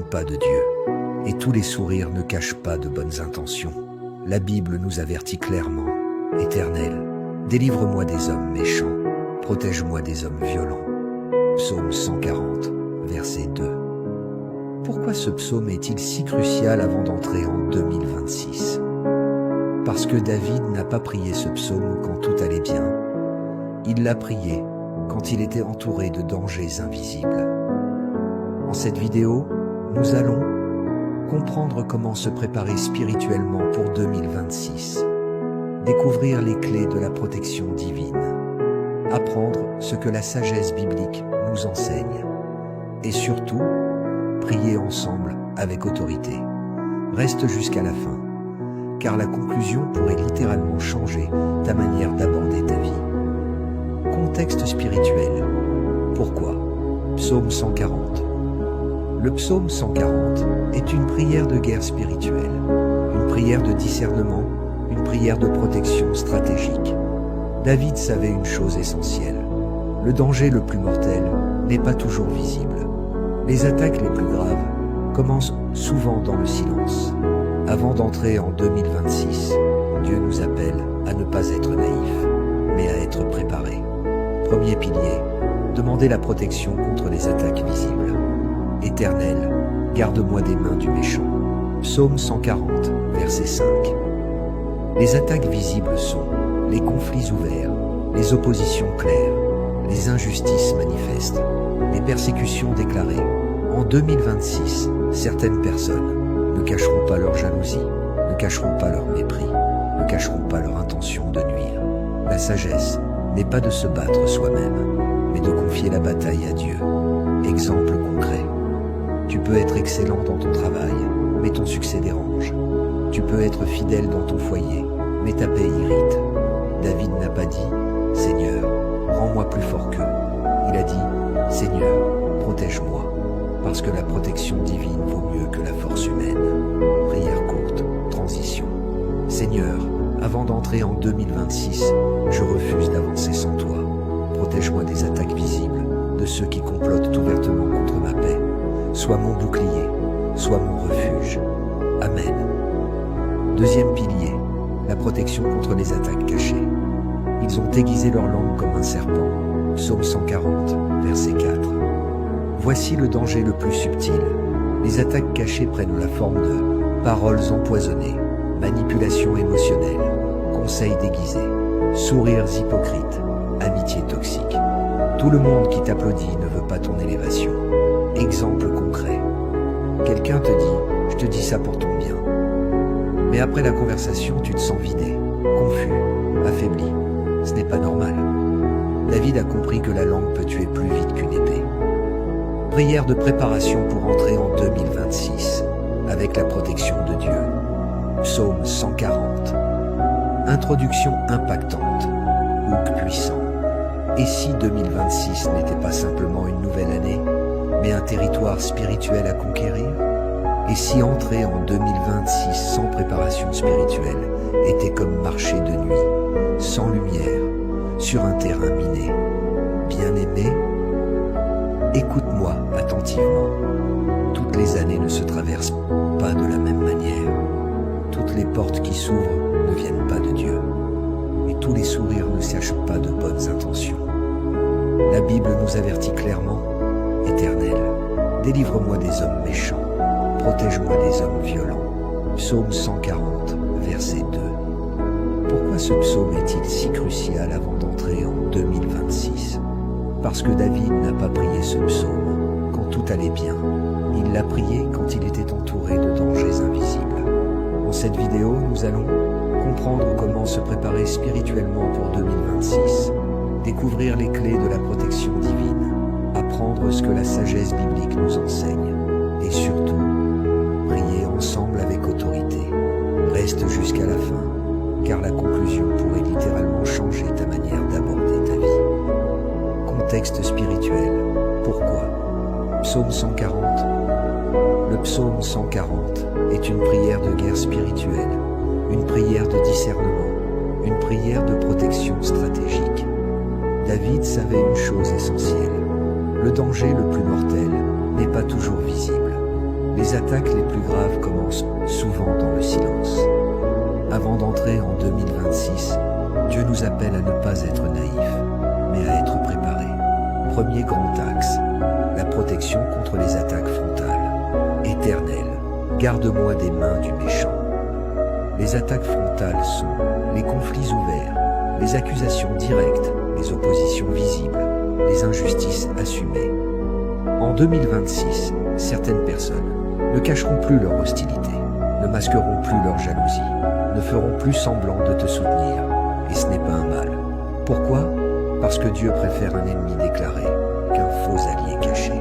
pas de Dieu. Et tous les sourires ne cachent pas de bonnes intentions. La Bible nous avertit clairement. Éternel, délivre-moi des hommes méchants, protège-moi des hommes violents. Psaume 140, verset 2. Pourquoi ce psaume est-il si crucial avant d'entrer en 2026? Parce que David n'a pas prié ce psaume quand tout allait bien. Il l'a prié quand il était entouré de dangers invisibles. En cette vidéo, nous allons comprendre comment se préparer spirituellement pour 2026, découvrir les clés de la protection divine, apprendre ce que la sagesse biblique nous enseigne et surtout, prier ensemble avec autorité. Reste jusqu'à la fin, car la conclusion pourrait littéralement changer ta manière d'aborder ta vie. Contexte spirituel. Pourquoi? Psaume 140. Le psaume 140 est une prière de guerre spirituelle, une prière de discernement, une prière de protection stratégique. David savait une chose essentielle. Le danger le plus mortel n'est pas toujours visible. Les attaques les plus graves commencent souvent dans le silence. Avant d'entrer en 2026, Dieu nous appelle à ne pas être naïfs, mais à être préparés. Premier pilier, demander la protection contre les attaques visibles. Éternel, garde-moi des mains du méchant. Psaume 140, verset 5. Les attaques visibles sont les conflits ouverts, les oppositions claires, les injustices manifestes, les persécutions déclarées. En 2026, certaines personnes ne cacheront pas leur jalousie, ne cacheront pas leur mépris, ne cacheront pas leur intention de nuire. La sagesse n'est pas de se battre soi-même, mais de confier la bataille à Dieu. Exemple concret. Tu peux être excellent dans ton travail, mais ton succès dérange. Tu peux être fidèle dans ton foyer, mais ta paix irrite. David n'a pas dit « Seigneur, rends-moi plus fort qu'eux ». Il a dit « Seigneur, protège-moi ». Parce que la protection divine vaut mieux que la force humaine. Prière courte, transition. Seigneur, avant d'entrer en 2026, je refuse d'avancer sans toi. Protège-moi des attaques visibles, de ceux qui complotent ouvertement contre ma paix. Sois mon bouclier, sois mon refuge. Amen. Deuxième pilier, la protection contre les attaques cachées. Ils ont aiguisé leur langue comme un serpent. Psaume 140, verset 4. Voici le danger le plus subtil. Les attaques cachées prennent la forme de paroles empoisonnées, manipulations émotionnelles, conseils déguisés, sourires hypocrites, amitié toxique. Tout le monde qui t'applaudit ne veut pas ton élévation. Exemple concret. Quelqu'un te dit « Je te dis ça pour ton bien ». Mais après la conversation, tu te sens vidé, confus, affaibli. Ce n'est pas normal. David a compris que la langue peut tuer plus vite qu'une épée. Prière de préparation pour entrer en 2026, avec la protection de Dieu. Psaume 140. Introduction impactante, hook puissant. Et si 2026 n'était pas simplement une nouvelle année, mais un territoire spirituel à conquérir? Et si entrer en 2026 sans préparation spirituelle était comme marcher de nuit, sans lumière, sur un terrain miné? Bien-aimé, écoute-moi attentivement. Toutes les années ne se traversent pas de la même manière. Toutes les portes qui s'ouvrent ne viennent pas de Dieu. Et tous les sourires ne cachent pas de bonnes intentions. La Bible nous avertit clairement, « Éternel, délivre-moi des hommes méchants, protège-moi des hommes violents. » Psaume 140, verset 2. Pourquoi ce psaume est-il si crucial avant d'entrer en 2026? Parce que David n'a pas prié ce psaume quand tout allait bien. Il l'a prié quand il était entouré de dangers invisibles. Dans cette vidéo, nous allons comprendre comment se préparer spirituellement pour 2026, découvrir les clés de la protection divine, apprendre ce que la sagesse biblique nous enseigne, et surtout, prier ensemble avec autorité. Reste jusqu'à la fin, car la conclusion pourrait littéralement changer ta manière d'aborder ta vie. Contexte spirituel. Pourquoi? Psaume 140. Le psaume 140 est une prière de guerre spirituelle, une prière de discernement, une prière de protection stratégique. David savait une chose essentielle. Le danger le plus mortel n'est pas toujours visible. Les attaques les plus graves commencent souvent dans le silence. Avant d'entrer en 2026, Dieu nous appelle à ne pas être naïfs, mais à être préparés. Premier grand axe, la protection contre les attaques frontales. Éternel, garde-moi des mains du méchant. Les attaques frontales sont les conflits ouverts, les accusations directes, les oppositions visibles, les injustices assumées. En 2026, certaines personnes ne cacheront plus leur hostilité, ne masqueront plus leur jalousie, ne feront plus semblant de te soutenir, et ce n'est pas un mal. Pourquoi? Parce que Dieu préfère un ennemi déclaré qu'un faux allié caché.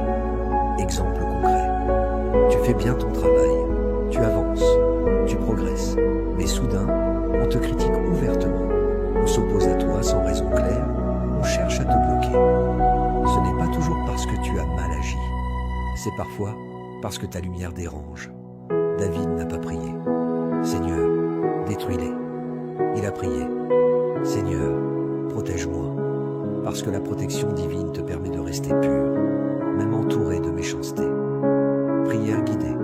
Exemple concret. Tu fais bien ton travail, tu avances, tu progresses, mais soudain, on te critique ouvertement, on s'oppose à toi sans raison claire, on cherche à te bloquer. Ce n'est pas toujours parce que tu as mal agi, c'est parfois parce que ta lumière dérange. David n'a pas prié. Seigneur, détruis-les. Il a prié. Seigneur, protège-moi. Parce que la protection divine te permet de rester pur, même entouré de méchanceté. Prière guidée,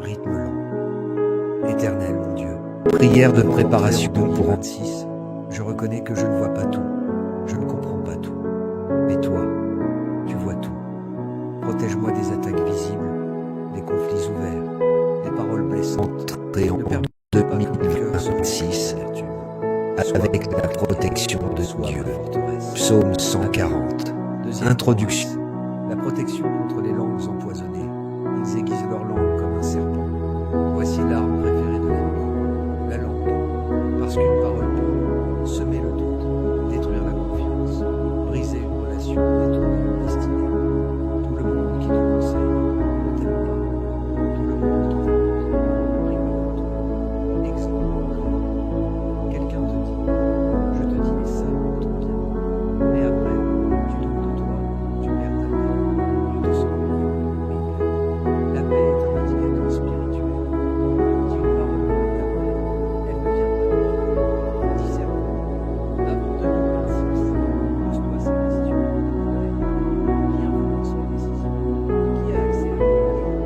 rythme lent. Éternel mon Dieu, prière de préparation pour 26. Je reconnais que je ne vois pas tout, je ne comprends pas tout. Mais toi, tu vois tout. Protège-moi des attaques visibles, des conflits ouverts, des paroles blessantes, et en 2026, avec la protection de Dieu. Psaume 140. Introduction. La protection contre les langues empoisonnées. Ils aiguisent leur langue comme un serpent. Voici l'arme préférée de l'ennemi, la langue. Parce qu'une parole peut semer le doute, détruire la confiance, briser une relation, détourner une destinée. Tout le monde qui te conseille ne t'aime pas. Tout le monde qui t'écoute prie pour toi. Exemple. Quelqu'un te dit, je te dis ça pour ton bien. Mais après, tu doutes de toi, tu perds ta paix, tu te sens confus. La paix est un indicateur spirituel. Si une parole vient de ta paix, elle ne vient pas de Dieu. Discerne. Avant 2026, pose-toi ces questions. Qui influence mes décisions? Qui a accès à mon argent?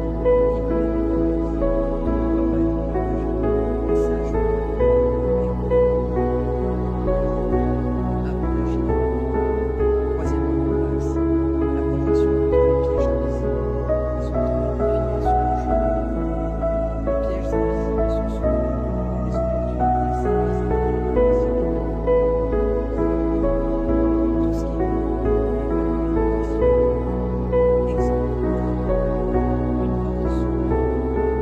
Qui connaît mes faiblesses? Tout ne doit pas être partagé. Et ça, je le avant d'agir. Troisième grand axe, la protection contre les pièges invisibles. Les autorités filées sur le chemin. Les pièges invisibles sont souvent des opportunités séduisantes. Tout ce qui est exemple. Une porte s'ouvre,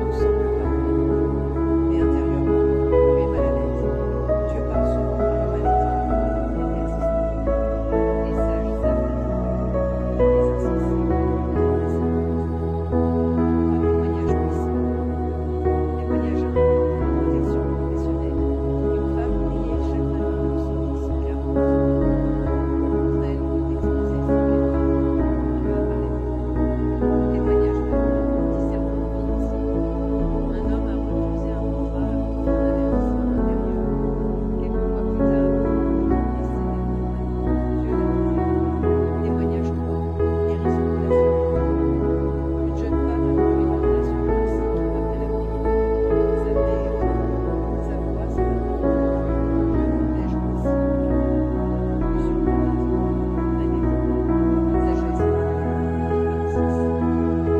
tout semble parvenir. Mais intérieurement, tu es mal à l'aise. Dieu parle souvent par le mal-être et persistant. Les sages savent les insensibles. Un témoignage puissant. Témoignage 1. Protection professionnelle. Une femme priait chaque matin pour son fils en quarantaine. Contre elle, fut exposée sans qu'elle veuille. Dieu a parlé pour elle. Témoignage 2. Discernement financier. Un homme a refusé un contrat à cause d'un avertissement intérieur. Quelques mois plus tard, l'entreprise s'est effondrée. Dieu l'a guidé. Témoignage 3. Guérison de la faiblesse. Une jeune femme a trouvé une relation toxique après la prière. Sa paix est revenue. Sa foi s'est raffermie. Dieu protège ainsi le cœur. Conclusion pratique. Sagesse. 2026.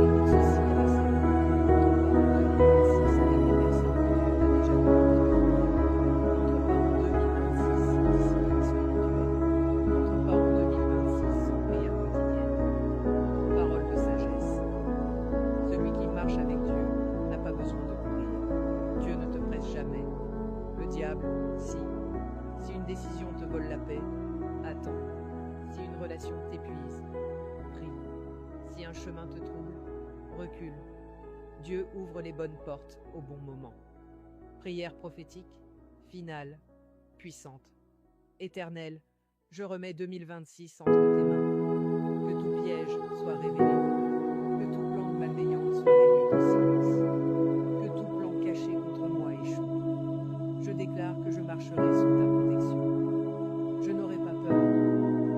Écoute ceci avec sérieux. N'entre pas en 2026 avec des personnes que Dieu t'a déjà demandé de quitter. N'entre pas en 2026 sans aide spirituelle. N'entre pas en 2026 sans prière quotidienne. Parole de sagesse. Celui qui marche avec Dieu n'a pas besoin de courir. Dieu ne te presse jamais. Le diable, si. Si une décision te vole la paix, attends. Si une relation t'épuise, prie. Si un chemin te trouble, recule. Dieu ouvre les bonnes portes au bon moment. Prière prophétique, finale, puissante. Éternel, je remets 2026 entre tes mains. Que tout piège soit révélé. Que tout plan de malveillance soit réduit au silence. Que tout plan caché contre moi échoue. Je déclare que je marcherai sous ta protection. Je n'aurai pas peur.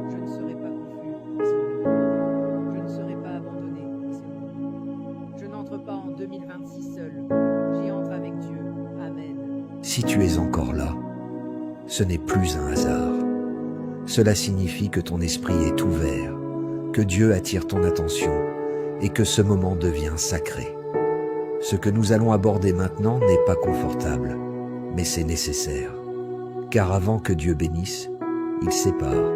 Je ne serai pas confus. Je ne serai pas abandonné. Je n'entre pas en 2026 2026 seul. J'y entre avec Dieu. Amen. Si tu es encore là, ce n'est plus un hasard. Cela signifie que ton esprit est ouvert, que Dieu attire ton attention et que ce moment devient sacré. Ce que nous allons aborder maintenant n'est pas confortable, mais c'est nécessaire. Car avant que Dieu bénisse, il sépare.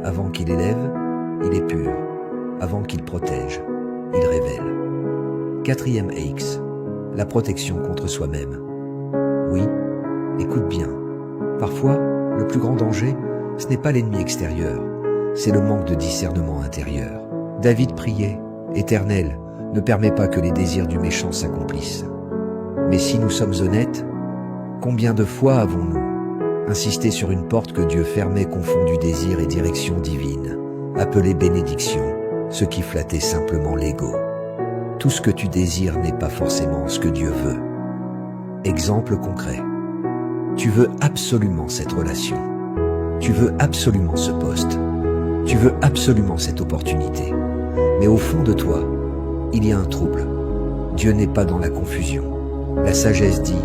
Avant qu'il élève, il épure. Avant qu'il protège, il révèle. 4e X, la protection contre soi-même. Oui, écoute bien. Parfois, le plus grand danger, ce n'est pas l'ennemi extérieur, c'est le manque de discernement intérieur. David priait, « Éternel, ne permets pas que les désirs du méchant s'accomplissent. » Mais si nous sommes honnêtes, combien de fois avons-nous insisté sur une porte que Dieu fermait confondu désir et direction divine, appelée bénédiction, ce qui flattait simplement l'ego. Tout ce que tu désires n'est pas forcément ce que Dieu veut. Exemple concret. Tu veux absolument cette relation. Tu veux absolument ce poste. Tu veux absolument cette opportunité. Mais au fond de toi, il y a un trouble. Dieu n'est pas dans la confusion. La sagesse dit,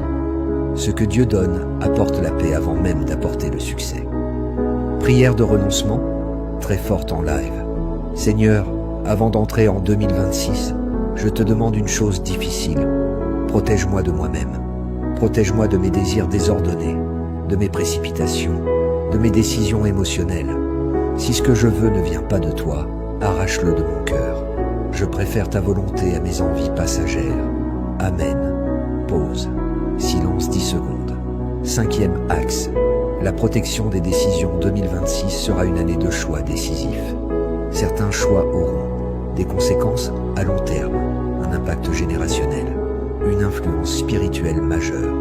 ce que Dieu donne apporte la paix avant même d'apporter le succès. Prière de renoncement, très forte en live. Seigneur, avant d'entrer en 2026, je te demande une chose difficile. Protège-moi de moi-même. Protège-moi de mes désirs désordonnés, de mes précipitations, de mes décisions émotionnelles. Si ce que je veux ne vient pas de toi, arrache-le de mon cœur. Je préfère ta volonté à mes envies passagères. Amen. Pause. Silence 10 secondes. 5e axe. La protection des décisions 2026 sera une année de choix décisifs. Certains choix auront des conséquences à long terme, un impact générationnel, une influence spirituelle majeure.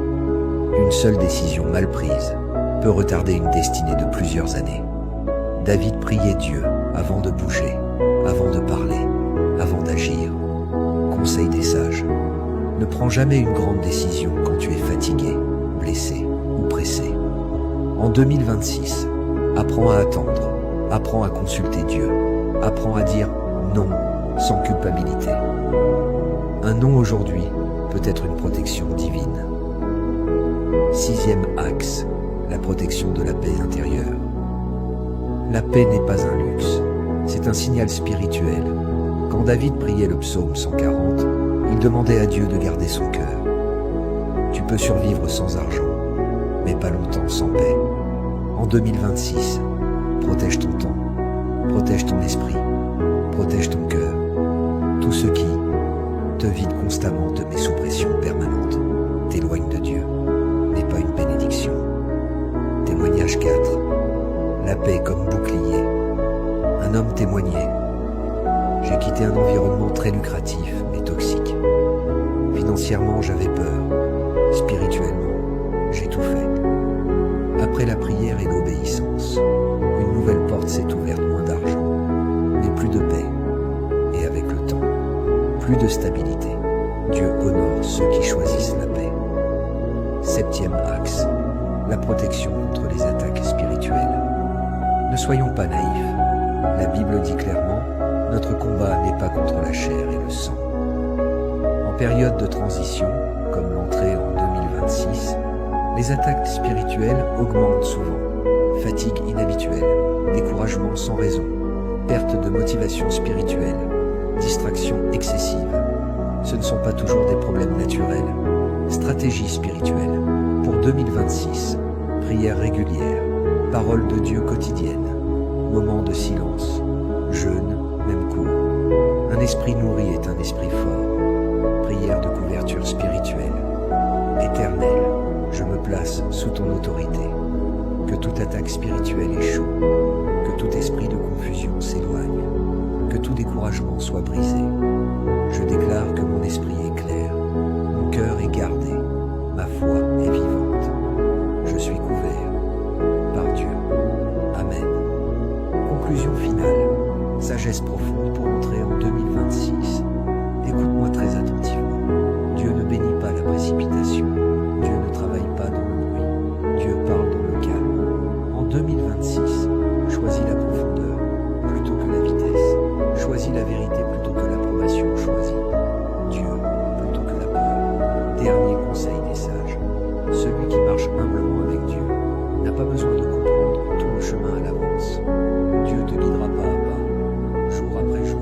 Une seule décision mal prise peut retarder une destinée de plusieurs années. David priait Dieu avant de bouger, avant de parler, avant d'agir. Conseil des sages. Ne prends jamais une grande décision quand tu es fatigué, blessé ou pressé. En 2026, apprends à attendre, apprends à consulter Dieu, apprends à dire non sans culpabilité. Un non aujourd'hui peut être une protection divine. 6e axe, la protection de la paix intérieure. La paix n'est pas un luxe, c'est un signal spirituel. Quand David priait le psaume 140, il demandait à Dieu de garder son cœur. Tu peux survivre sans argent, mais pas longtemps sans paix. En 2026, protège ton temps, protège ton esprit, protège ton cœur. Tout ce qui te vide constamment te met sous pression permanente, t'éloigne de Dieu, n'est pas une bénédiction. Témoignage 4. La paix comme bouclier. Un homme témoignait. J'ai quitté un environnement très lucratif, mais toxique. Financièrement, j'avais peur. Spirituellement, j'ai tout fait. Après la prière et l'obéissance, une nouvelle porte s'est ouverte, moins d'argent, mais plus de paix. Et avec le temps, plus de stabilité. Dieu honore ceux qui choisissent la paix. 7e axe, la protection contre les attaques spirituelles. Ne soyons pas naïfs. La Bible dit clairement, notre combat n'est pas contre la chair et le sang. En période de transition, comme l'entrée en 2026, les attaques spirituelles augmentent souvent. Fatigue inhabituelle, découragement sans raison, perte de motivation spirituelle, distraction excessive. Ce ne sont pas toujours des problèmes naturels. Stratégie spirituelle. Pour 2026, prière régulière, parole de Dieu quotidienne, moment de silence, jeûne, même court. Un esprit nourri est un esprit fort. Prière de couverture spirituelle. Éternel, je me place sous ton autorité. Que toute attaque spirituelle échoue. Que tout esprit de confusion s'éloigne. Que tout découragement soit brisé. Je déclare que mon esprit est clair. Mon cœur est gardé. Ma foi est vivante. Je suis couvert par Dieu. Amen. Conclusion finale. Sagesse profonde pour entrer en 2026. Écoute-moi très attentivement. Dieu ne bénit pas la précipitation. Dieu ne travaille pas dans le bruit. Dieu parle dans le calme. En 2026, choisis la profondeur plutôt que la vitesse. Choisis la vérité plutôt que l'approbation. Choisis Dieu. Dernier conseil des sages. Celui qui marche humblement avec Dieu n'a pas besoin de comprendre tout le chemin à l'avance. Dieu te guidera pas à pas, jour après jour,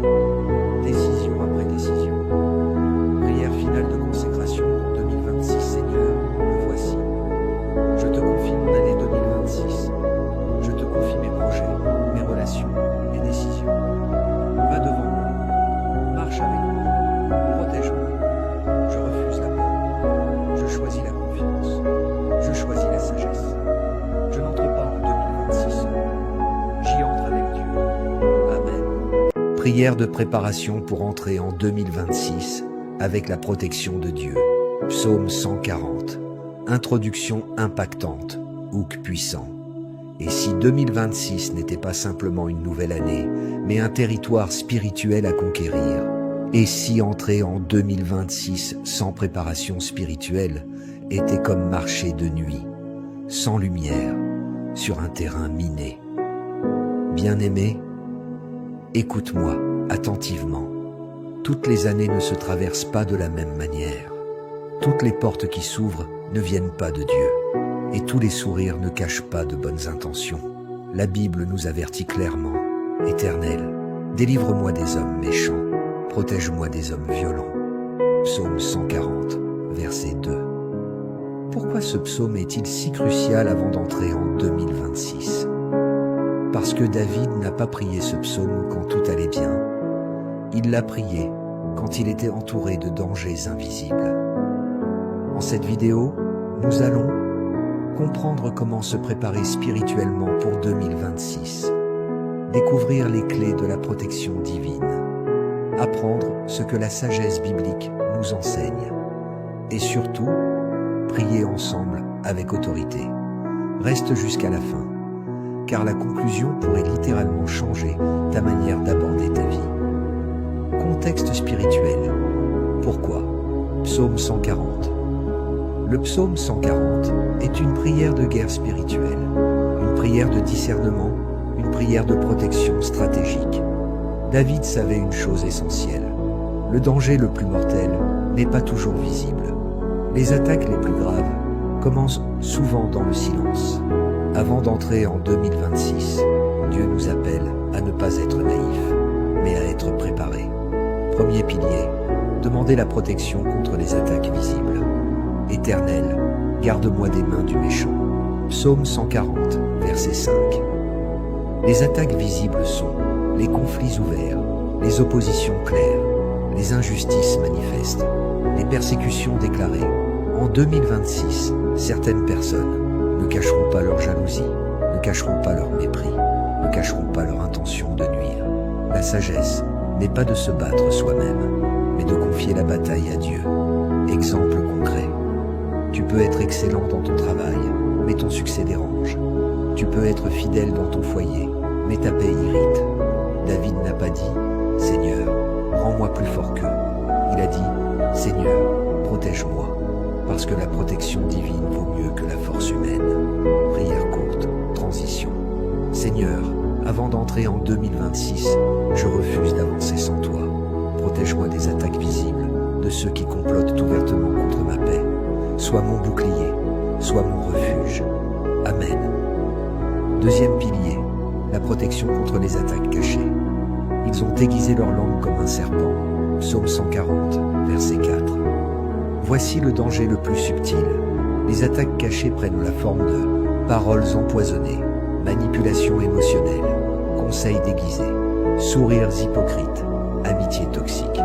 décision après décision. Prière finale de consécration pour 2026. Seigneur, me voici. Je te confie mon année 2026. Je te confie mes projets, mes relations, mes décisions. Va devant moi, marche avec moi, protège-moi. Je refuse la peur. Je choisis la confiance. Je choisis la sagesse. Je n'entre pas en 2026 seul. J'y entre avec Dieu. Amen. Prière de préparation pour entrer en 2026 avec la protection de Dieu. Psaume 140. Introduction impactante. Hook puissant. Et si 2026 n'était pas simplement une nouvelle année, mais un territoire spirituel à conquérir? Et si entrer en 2026 sans préparation spirituelle était comme marcher de nuit, sans lumière, sur un terrain miné? Bien-aimé, écoute-moi attentivement. Toutes les années ne se traversent pas de la même manière. Toutes les portes qui s'ouvrent ne viennent pas de Dieu. Et tous les sourires ne cachent pas de bonnes intentions. La Bible nous avertit clairement. Éternel, délivre-moi des hommes méchants. Protège-moi des hommes violents. Psaume 140, verset 2. Pourquoi ce psaume est-il si crucial avant d'entrer en 2026? Parce que David n'a pas prié ce psaume quand tout allait bien. Il l'a prié quand il était entouré de dangers invisibles. En cette vidéo, nous allons comprendre comment se préparer spirituellement pour 2026, découvrir les clés de la protection divine, apprendre ce que la sagesse biblique nous enseigne, et surtout, prier ensemble avec autorité. Reste jusqu'à la fin, car la conclusion pourrait littéralement changer ta manière d'aborder ta vie. Contexte spirituel. Pourquoi? Psaume 140. Le psaume 140 est une prière de guerre spirituelle, une prière de discernement, une prière de protection stratégique. David savait une chose essentielle. Le danger le plus mortel n'est pas toujours visible. Les attaques les plus graves commencent souvent dans le silence. Avant d'entrer en 2026, Dieu nous appelle à ne pas être naïfs, mais à être préparés. Premier pilier, demander la protection contre les attaques visibles. Éternel, garde-moi des mains du méchant. Psaume 140, verset 5. Les attaques visibles sont les conflits ouverts, les oppositions claires, les injustices manifestes, les persécutions déclarées. En 2026, certaines personnes ne cacheront pas leur jalousie, ne cacheront pas leur mépris, ne cacheront pas leur intention de nuire. La sagesse n'est pas de se battre soi-même, mais de confier la bataille à Dieu. Exemple concret. Tu peux être excellent dans ton travail, mais ton succès dérange. Tu peux être fidèle dans ton foyer, mais ta paix irrite. David n'a pas dit « Seigneur, rends-moi plus fort qu'eux ». Il a dit « Seigneur, protège-moi », parce que la protection divine vaut mieux que la force humaine. Prière courte, transition. Seigneur, avant d'entrer en 2026, je refuse d'avancer sans toi. Protège-moi des attaques visibles, de ceux qui complotent ouvertement contre ma paix. Sois mon bouclier, sois mon refuge. Amen. Deuxième pilier, la protection contre les attaques cachées. Ils ont aiguisé leur langue comme un serpent. Psaume 140, verset 4. Voici le danger le plus subtil. Les attaques cachées prennent la forme de paroles empoisonnées, manipulations émotionnelles, conseils déguisés, sourires hypocrites, amitié toxique.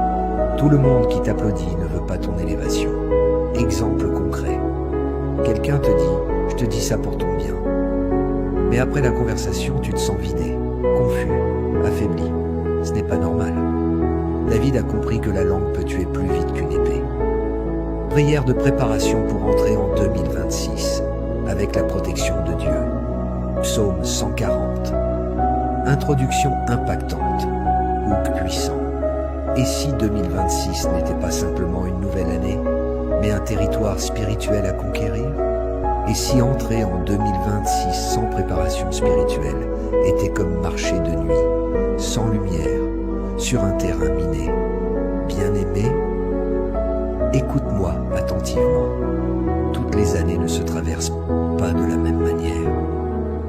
Tout le monde qui t'applaudit ne veut pas ton élévation. Exemple concret. Quelqu'un te dit « je te dis ça pour ton bien ». Mais après la conversation, tu te sens vidé, confus, affaibli. Ce n'est pas normal. David a compris que la langue peut tuer plus vite qu'une épée. Prière de préparation pour entrer en 2026 avec la protection de Dieu. Psaume 140. Introduction impactante. Hook puissant. Et si 2026 n'était pas simplement une nouvelle année, mais un territoire spirituel à conquérir? Et si entrer en 2026 sans préparation spirituelle était comme marcher de nuit, sans lumière, sur un terrain miné? Bien-aimé, Écoute-moi attentivement. Toutes les années ne se traversent pas de la même manière.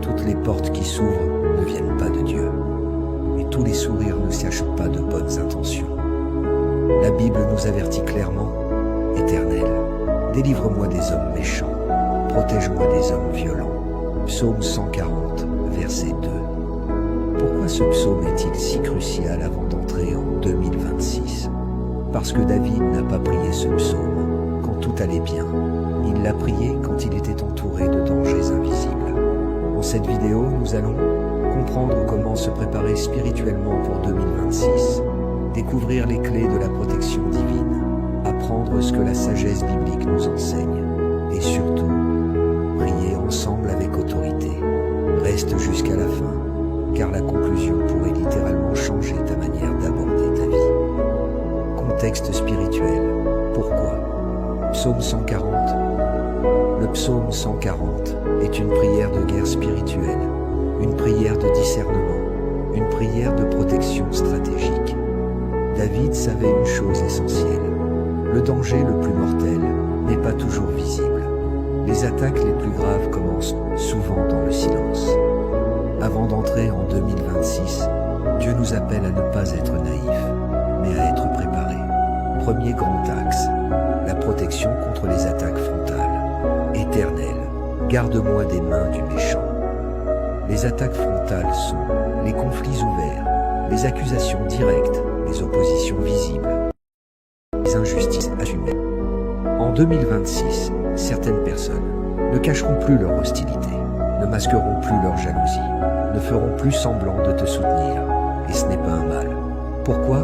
Toutes les portes qui s'ouvrent ne viennent pas de Dieu. Et tous les sourires ne cachent pas de bonnes intentions. La Bible nous avertit clairement, « Éternel, délivre-moi des hommes méchants, protège-moi des hommes violents. » Psaume 140, verset 2. Pourquoi ce psaume est-il si crucial avant d'entrer en 2026 ? Parce que David n'a pas prié ce psaume quand tout allait bien. Il l'a prié quand il était entouré de dangers invisibles. Dans cette vidéo, nous allons comprendre comment se préparer spirituellement pour 2026, découvrir les clés de la protection divine, apprendre ce que la sagesse biblique nous enseigne et surtout, prier ensemble avec autorité. Reste jusqu'à la fin, car la conclusion pourrait littéralement changer ta manière d'aborder ta vie. Contexte spirituel. Pourquoi ? Psaume 140. Le psaume 140 est une prière de guerre spirituelle, une prière de discernement, une prière de protection stratégique. David savait une chose essentielle. Le danger le plus mortel n'est pas toujours visible. Les attaques les plus graves commencent souvent dans le silence. Avant d'entrer en 2026, Dieu nous appelle à ne pas être naïfs, mais à être préparés. Premier grand axe, la protection contre les attaques frontales. Éternel, garde-moi des mains du méchant. Les attaques frontales sont les conflits ouverts, les accusations directes, les oppositions visibles, les injustices assumées. En 2026, certaines personnes ne cacheront plus leur hostilité, ne masqueront plus leur jalousie, ne feront plus semblant de te soutenir, et ce n'est pas un mal. Pourquoi ?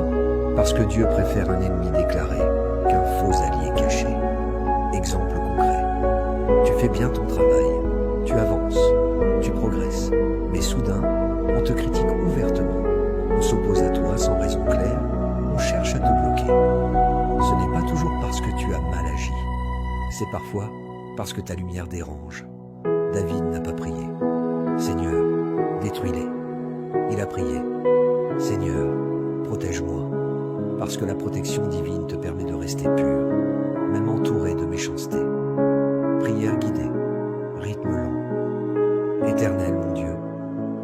Parce que Dieu préfère un ennemi déclaré qu'un faux allié caché. Exemple concret. Tu fais bien ton travail, tu avances, tu progresses, mais soudain, on te critique ouvertement, on s'oppose à toi sans raison claire, on cherche à te bloquer. Ce n'est pas toujours parce que tu as mal agi, c'est parfois parce que ta lumière dérange. David n'a pas prié. Seigneur, détruis-les. Il a prié. Seigneur, protège-moi. Parce que la protection divine te permet de rester pur, même entouré de méchanceté. Prière guidée, rythme lent. Éternel mon Dieu,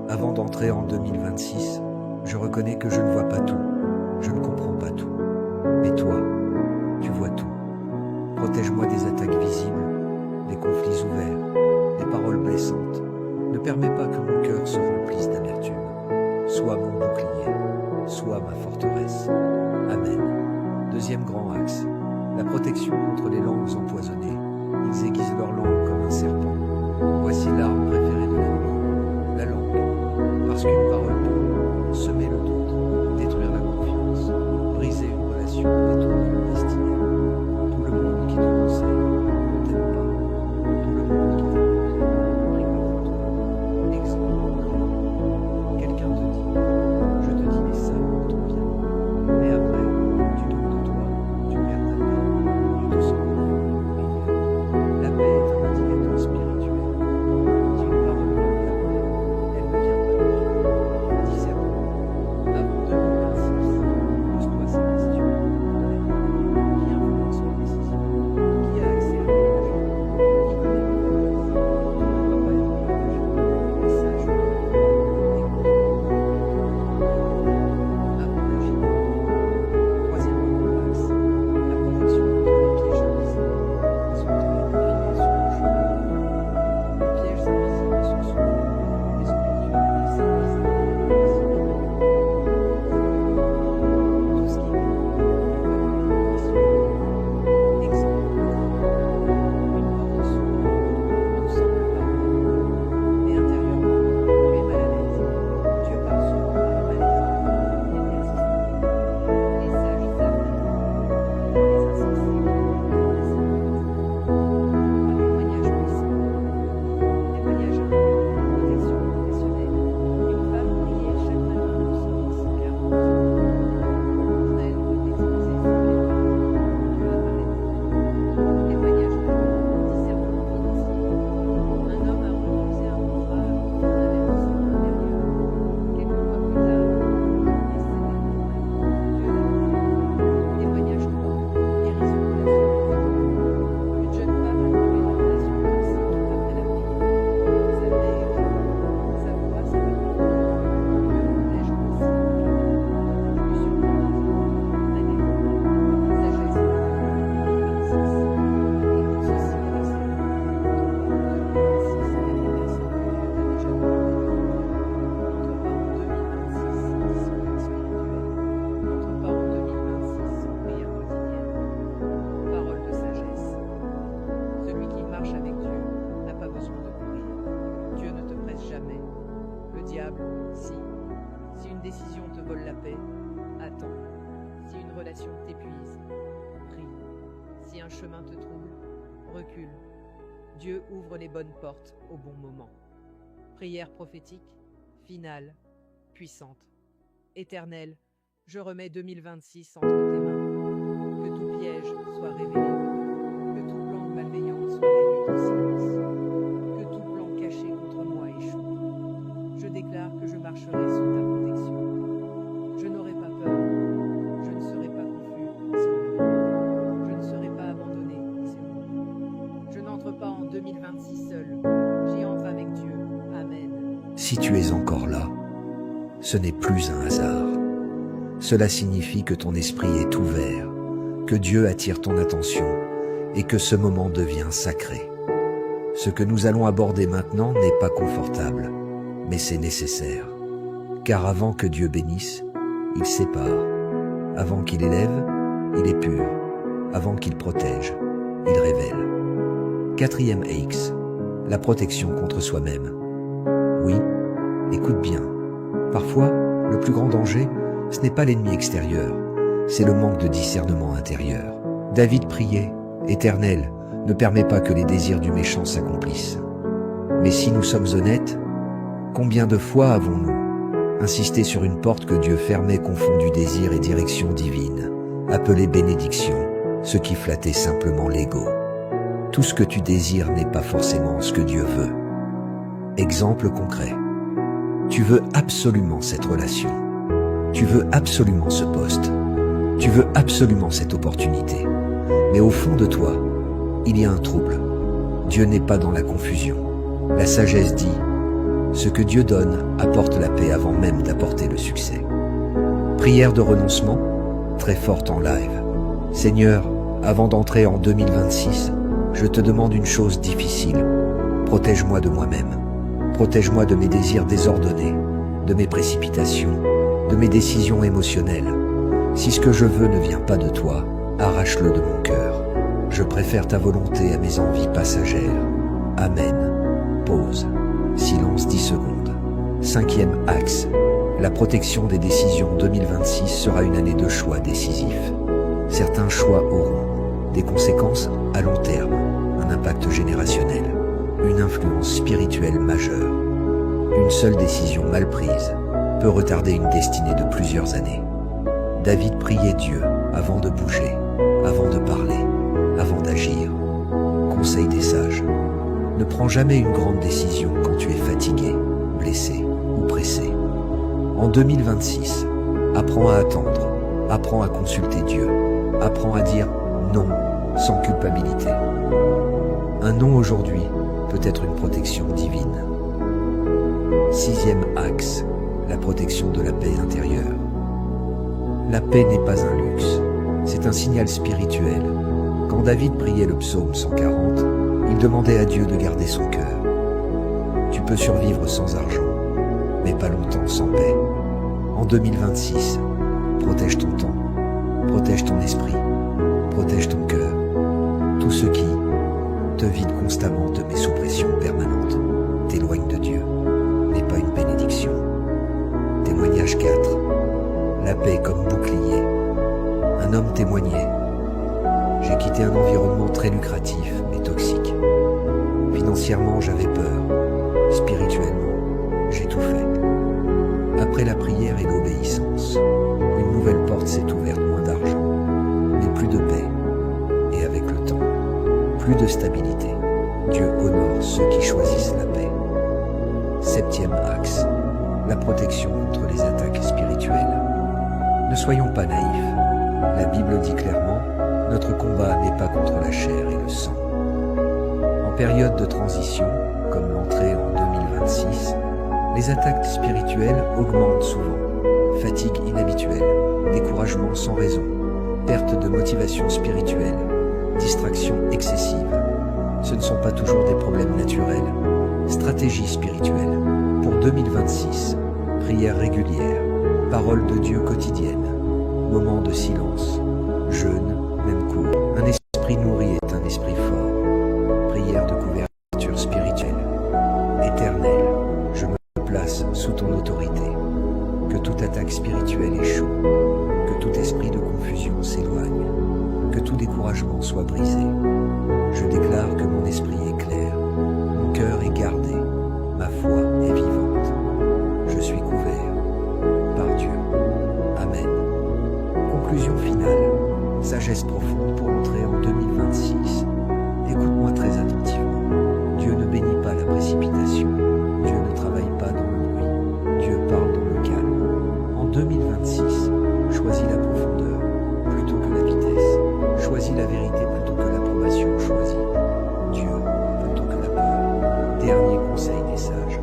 avant d'entrer en 2026, je reconnais que je ne vois pas tout, je ne comprends pas tout. Mais toi, tu vois tout. Protège-moi des attaques visibles, des conflits ouverts, des paroles blessantes. Ne permets pas que mon cœur se remplisse d'amertume. Sois mon bouclier, sois ma forteresse. Amen. Deuxième grand axe, la protection contre les langues empoisonnées. Ils aiguisent leur langue comme un serpent. Voici l'arme préférée de l'ennemi, la langue. Parce qu'une parole peut semer le doute, détruire la confiance, briser une relation, détourner une destinée. Tout le monde qui te conseille ne t'aime pas. Tout le monde qui t'écoute prie pas pour toi. Exemple concret. Quelqu'un te dit, je te dis ça pour ton bien. Mais après, tu doutes de toi, tu perds ta paix, tu te sens humilié. La paix est un indicateur spirituel. Dis une un chemin te trouble, recule. Dieu ouvre les bonnes portes au bon moment. Prière prophétique, finale, puissante. Éternel, je remets 2026 entre tes mains. Que tout piège soit révélé. Que tout plan de malveillance soit réduit au silence. Que tout plan caché contre moi échoue. Je déclare que je marcherai sous ta protection. Je n'aurai pas peur. Je ne serai pas confus. C'est bon. Je ne serai pas abandonné. C'est bon. Je n'entre pas en 2026 seul. J'y entre avec Dieu. Amen. Si tu es encore là, ce n'est plus un hasard. Cela signifie que ton esprit est ouvert, que Dieu attire ton attention et que ce moment devient sacré. Ce que nous allons aborder maintenant n'est pas confortable, mais c'est nécessaire. Car avant que Dieu bénisse, il sépare. Avant qu'il élève, il épure. Avant qu'il protège, il révèle. 4e Aix, la protection contre soi-même. Oui, écoute bien. Parfois, le plus grand danger, ce n'est pas l'ennemi extérieur, c'est le manque de discernement intérieur. David priait, « Éternel, ne permets pas que les désirs du méchant s'accomplissent. » Mais si nous sommes honnêtes, combien de fois avons-nous insisté sur une porte que Dieu fermait confondue désir et direction divine, appelée bénédiction, ce qui flattait simplement l'ego. Tout ce que tu désires n'est pas forcément ce que Dieu veut. Exemple concret. Tu veux absolument cette relation. Tu veux absolument ce poste. Tu veux absolument cette opportunité. Mais au fond de toi, il y a un trouble. Dieu n'est pas dans la confusion. La sagesse dit, ce que Dieu donne apporte la paix avant même d'apporter le succès. Prière de renoncement, très forte en live. Seigneur, avant d'entrer en 2026, je te demande une chose difficile. Protège-moi de moi-même. Protège-moi de mes désirs désordonnés, de mes précipitations, de mes décisions émotionnelles. Si ce que je veux ne vient pas de toi, arrache-le de mon cœur. Je préfère ta volonté à mes envies passagères. Amen. Pause. Silence 10 secondes. 5e axe. La protection des décisions 2026 sera une année de choix décisifs. Certains choix auront des conséquences à long terme, un impact générationnel, une influence spirituelle majeure. Une seule décision mal prise peut retarder une destinée de plusieurs années. David priait Dieu avant de bouger, avant de parler, avant d'agir. Conseil des sages. Ne prends jamais une grande décision quand tu es fatigué, blessé ou pressé. En 2026, apprends à attendre, apprends à consulter Dieu, apprends à dire non sans culpabilité. Un non aujourd'hui peut être une protection divine. 6e axe, la protection de la paix intérieure. La paix n'est pas un luxe, c'est un signal spirituel. Quand David priait le psaume 140, il demandait à Dieu de garder son cœur. Tu peux survivre sans argent, mais pas longtemps sans paix. En 2026, protège ton temps, protège ton esprit, protège ton cœur. Tout ce qui te vide constamment te met sous pression permanente, t'éloigne de Dieu, n'est pas une bénédiction. Témoignage 4. La paix comme bouclier. Un homme témoignait. J'ai quitté un environnement très lucratif, mais toxique. Financièrement, j'avais peur. Spirituellement, j'ai tout fait. Après la prière et l'obéissance, une nouvelle porte s'est ouverte, moins d'argent, mais plus de paix. Et avec le temps, plus de stabilité. Dieu honore ceux qui choisissent la paix. 7e axe. La protection contre les attaques spirituelles. Ne soyons pas naïfs. La Bible dit clairement, notre combat n'est pas contre la chair et le sang. En période de transition, comme l'entrée en 2026, les attaques spirituelles augmentent souvent. Fatigue inhabituelle, découragement sans raison, perte de motivation spirituelle, distraction excessive. Ce ne sont pas toujours des problèmes naturels. Stratégie spirituelle. Pour 2026, prière régulière, parole de Dieu quotidienne, moment de silence, jeûne, même court. Un esprit nourri est un esprit fort. Prière de couverture spirituelle. Éternel, je me place sous ton autorité. Que toute attaque spirituelle échoue. Que tout esprit de confusion s'éloigne. Que tout découragement soit brisé. Je déclare que mon esprit est clair, mon cœur est gardé, ma foi est vivante. Je suis couvert par Dieu. Amen. Conclusion finale. Sagesse profonde pour entrer en 2026. Écoute-moi très attentivement. Dieu ne bénit pas la précipitation. Dieu ne travaille pas dans le bruit. Dieu parle dans le calme. En 2026, choisis la profondeur plutôt que la vitesse. Choisis la vérité plutôt que l'approbation. Choisis Dieu plutôt que la peur. Dernier conseil des sages.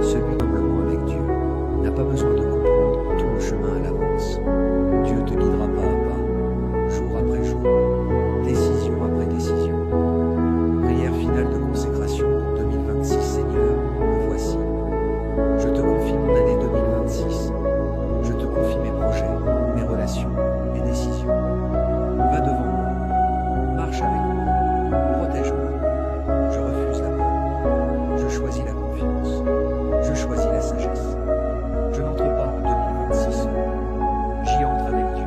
Celui humblement avec Dieu n'a pas besoin de comprendre tout le chemin à l'avance. Dieu te guidera pas à pas, jour après jour, décision après décision. Prière finale de consécration pour 2026. Seigneur, me voici. Je te confie mon année 2026. Je te confie mes projets, mes relations, mes décisions. Va devant moi, marche avec moi, protège-moi. Je refuse la peur. Je choisis la confiance. Je choisis la sagesse. Je n'entre pas en 2026 seul. J'y entre avec Dieu.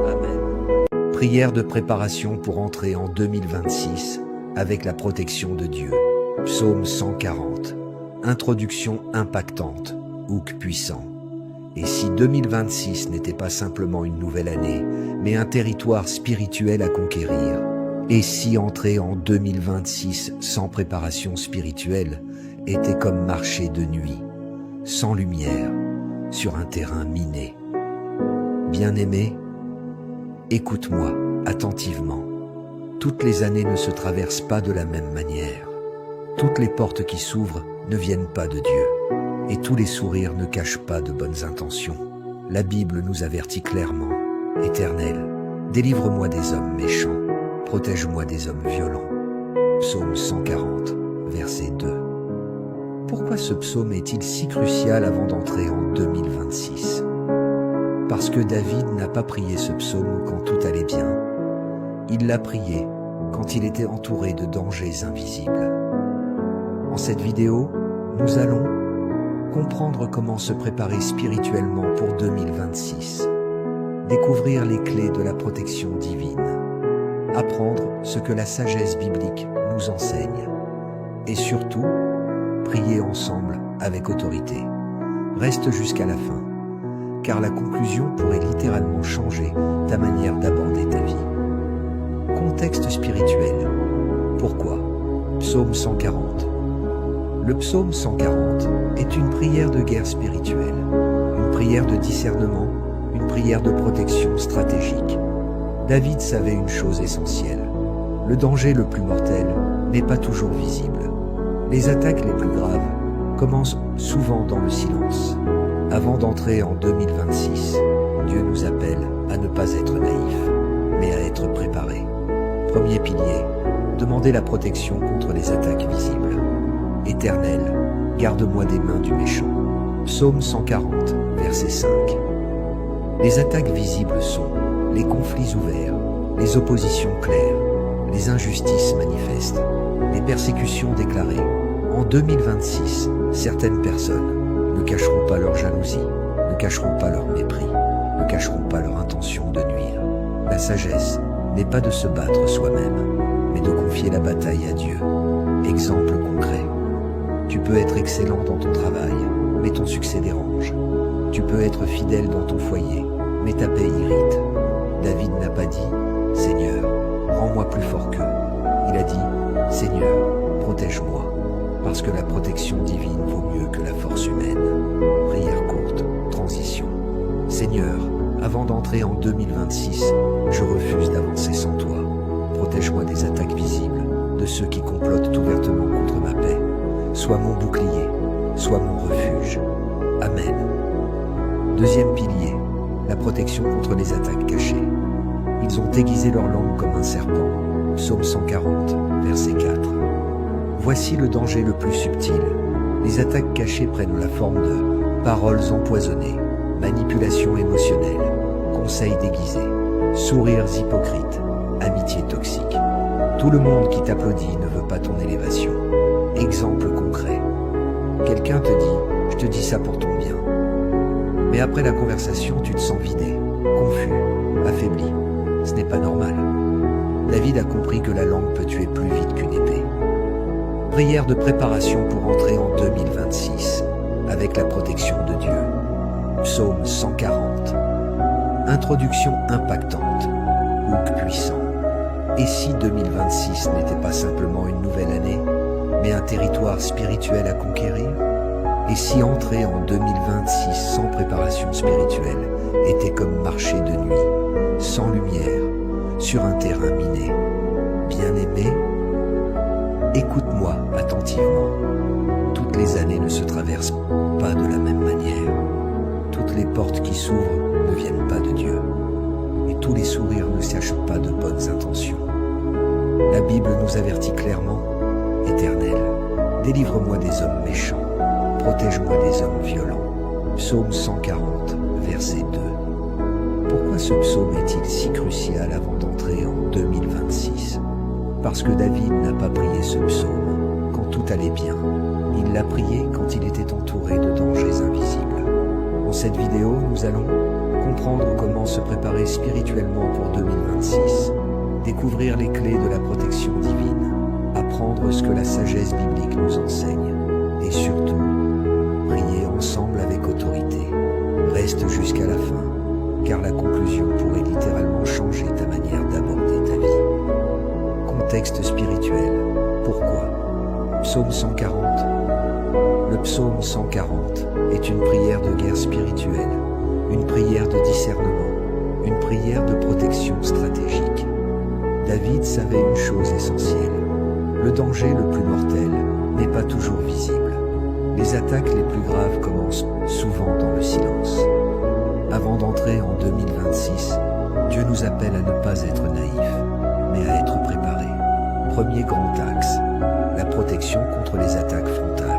Amen. Prière de préparation pour entrer en 2026 avec la protection de Dieu. Psaume 140. Introduction impactante. Hook puissant. Et si 2026 n'était pas simplement une nouvelle année, mais un territoire spirituel à conquérir? Et si entrer en 2026 sans préparation spirituelle était comme marcher de nuit, sans lumière, sur un terrain miné? Bien-aimé, écoute-moi attentivement. Toutes les années ne se traversent pas de la même manière. Toutes les portes qui s'ouvrent ne viennent pas de Dieu. Et tous les sourires ne cachent pas de bonnes intentions. La Bible nous avertit clairement. Éternel, délivre-moi des hommes méchants. Protège-moi des hommes violents. Psaume 140, verset 2. Pourquoi ce psaume est-il si crucial avant d'entrer en 2026? Parce que David n'a pas prié ce psaume quand tout allait bien. Il l'a prié quand il était entouré de dangers invisibles. En cette vidéo, nous allons comprendre comment se préparer spirituellement pour 2026, découvrir les clés de la protection divine, apprendre ce que la sagesse biblique nous enseigne, et surtout, prier ensemble avec autorité. Reste jusqu'à la fin, car la conclusion pourrait littéralement changer ta manière d'aborder ta vie. Contexte spirituel. Pourquoi? Psaume 140. Le psaume 140 est une prière de guerre spirituelle, une prière de discernement, une prière de protection stratégique. David savait une chose essentielle. Le danger le plus mortel n'est pas toujours visible. Les attaques les plus graves commencent souvent dans le silence. Avant d'entrer en 2026, Dieu nous appelle à ne pas être naïfs, mais à être préparés. Premier pilier, demander la protection contre les attaques visibles. Éternel, garde-moi des mains du méchant. Psaume 140, verset 5. Les attaques visibles sont les conflits ouverts, les oppositions claires, les injustices manifestes, les persécutions déclarées. En 2026, certaines personnes ne cacheront pas leur jalousie, ne cacheront pas leur mépris, ne cacheront pas leur intention de nuire. La sagesse n'est pas de se battre soi-même, mais de confier la bataille à Dieu. Exemple concret. Tu peux être excellent dans ton travail, mais ton succès dérange. Tu peux être fidèle dans ton foyer, mais ta paix irrite. David n'a pas dit « Seigneur, rends-moi plus fort qu'eux ». Il a dit « Seigneur, protège-moi ». Parce que la protection divine vaut mieux que la force humaine. Prière courte, transition. Seigneur, avant d'entrer en 2026, je refuse d'avancer sans toi. Protège-moi des attaques visibles, de ceux qui complotent ouvertement contre ma paix. Sois mon bouclier, sois mon refuge. Amen. Deuxième pilier, la protection contre les attaques cachées. Ils ont aiguisé leur langue comme un serpent. Psaume 140, verset 4. Voici le danger le plus subtil. Les attaques cachées prennent la forme de paroles empoisonnées, manipulations émotionnelles, conseils déguisés, sourires hypocrites, amitié toxique. Tout le monde qui t'applaudit ne veut pas ton élévation. Exemple concret. Quelqu'un te dit « je te dis ça pour ton bien ». Mais après la conversation, tu te sens vidé, confus, affaibli. Ce n'est pas normal. David a compris que la langue peut tuer plus vite qu'une épée. Prière de préparation pour entrer en 2026, avec la protection de Dieu. Psaume 140. Introduction impactante. Hook puissant. Et si 2026 n'était pas simplement une nouvelle année, mais un territoire spirituel à conquérir? Et si entrer en 2026 sans préparation spirituelle était comme marcher de nuit, sans lumière, sur un terrain miné? Bien-aimé, écoute-moi attentivement. Toutes les années ne se traversent pas de la même manière. Toutes les portes qui s'ouvrent ne viennent pas de Dieu. Et tous les sourires ne cachent pas de bonnes intentions. La Bible nous avertit clairement: Éternel, délivre-moi des hommes méchants, protège-moi des hommes violents. Psaume 140, verset 2. Pourquoi ce psaume est-il si crucial avant d'entrer en 2026? Parce que David n'a pas prié ce psaume quand tout allait bien. Il l'a prié quand il était entouré de dangers invisibles. Dans cette vidéo, nous allons comprendre comment se préparer spirituellement pour 2026, découvrir les clés de la protection divine, apprendre ce que la sagesse biblique nous enseigne, et surtout, prier ensemble avec autorité. Reste jusqu'à la fin, car la conclusion pourrait littéralement changer ta manière d'aborder ta vie. Contexte spirituel. Pourquoi? Psaume 140. Le psaume 140 est une prière de guerre spirituelle, une prière de discernement, une prière de protection stratégique. David savait une chose essentielle: le danger le plus mortel n'est pas toujours visible. Les attaques les plus graves commencent souvent dans le silence. Avant d'entrer en 2026, Dieu nous appelle à ne pas être naïfs, mais à être préparés. Premier grand axe, la protection contre les attaques frontales.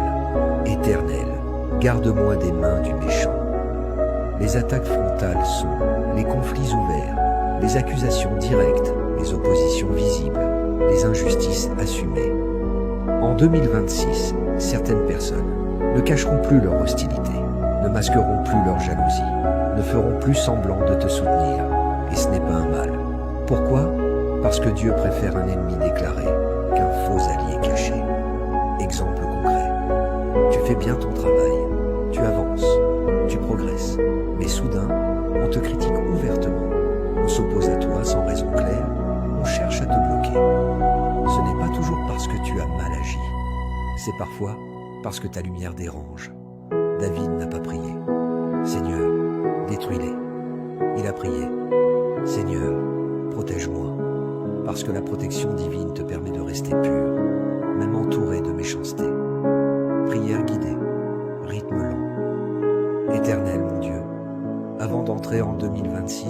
Éternel, garde-moi des mains du méchant. Les attaques frontales sont les conflits ouverts, les accusations directes, les oppositions visibles, les injustices assumées. En 2026, certaines personnes ne cacheront plus leur hostilité, ne masqueront plus leur jalousie, ne feront plus semblant de te soutenir, et ce n'est pas un mal. Pourquoi? Parce que Dieu préfère un ennemi déclaré qu'un faux allié caché. Exemple concret. Tu fais bien ton travail, tu avances, tu progresses, mais soudain, on te critique ouvertement, on s'oppose à toi sans raison claire, on cherche à te bloquer. Ce n'est pas toujours parce que tu as mal agi, c'est parfois parce que ta lumière dérange. David n'a pas prié: Seigneur, détruis-les. Il a prié: Seigneur, protège-moi. Parce que la protection divine te permet de rester pur, même entouré de méchanceté. Prière guidée, rythme lent. Éternel mon Dieu, avant d'entrer en 2026,